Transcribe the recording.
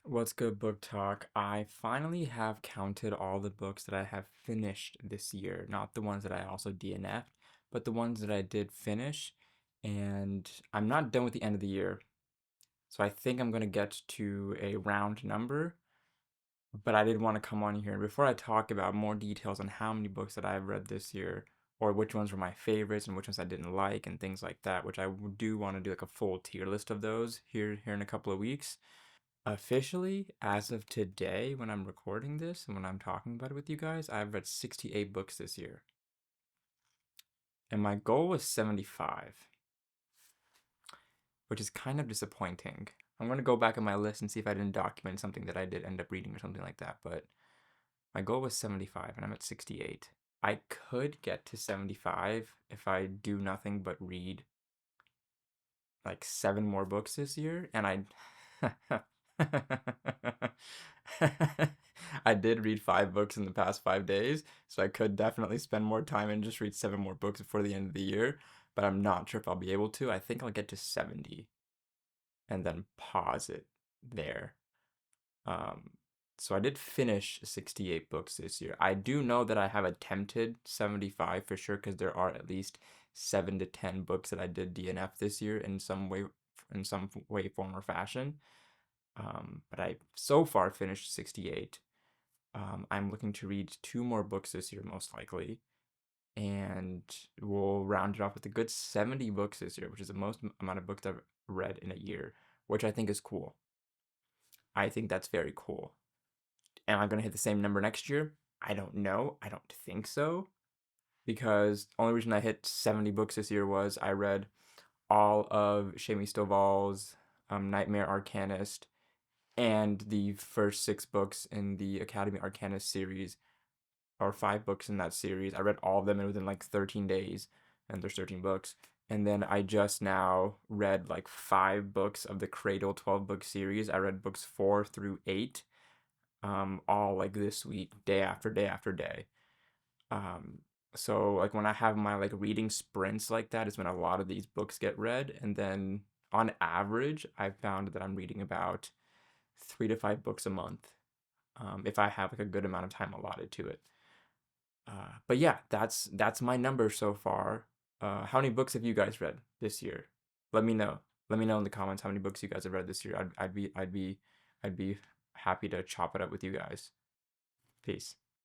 What's good, book talk? I finally have counted all the books that I have finished this year, not the ones that I also DNF'd, but the ones that I did finish. And I'm not done with the end of the year, so I think I'm gonna get to a round number. But I did want to come on here, and before I talk about more details on how many books that I've read this year, or which ones were my favorites and which ones I didn't like, and things like that, which I do want to do like a full tier list of those here in a couple of weeks. Officially, as of today, when I'm recording this and when I'm talking about it with you guys, I've read 68 books this year. And my goal was 75, which is kind of disappointing. I'm going to go back on my list and see if I didn't document something that I did end up reading or something like that. But my goal was 75 and I'm at 68. I could get to 75 if I do nothing but read like 7 more books this year, and I did read 5 books in the past 5 days, so I could definitely spend more time and just read 7 more books before the end of the year, but I'm not sure if I'll be able to. I think I'll get to 70 and then pause it there. Um, so I did finish 68 books this year. I do know that I have attempted 75 for sure because there are at least 7 to 10 books that I did DNF this year in some way, form, or fashion. But I so far finished 68. I'm looking to read 2 more books this year, most likely, and we'll round it off with a good 70 books this year, which is the most amount of books I've read in a year, which I think is cool. I think that's very cool. Am I going to hit the same number next year? I don't know. I don't think so. Because the only reason I hit 70 books this year was I read all of Shami Stovall's Nightmare Arcanist and the first 6 books in the Academy Arcanist series, or 5 books in that series. I read all of them within like 13 days, and there's 13 books. And then I just now read like 5 books of the Cradle 12-book series. I read books 4 through 8 all like this week, day after day after day. Um, so like when I have my like reading sprints like that is when a lot of these books get read, and then on average, I've found that I'm reading about 3 to 5 books a month, if I have like a good amount of time allotted to it. But yeah, that's my number so far. How many books have you guys read this year? Let me know. Let me know in the comments how many books you guys have read this year. I'd be happy to chop it up with you guys. Peace.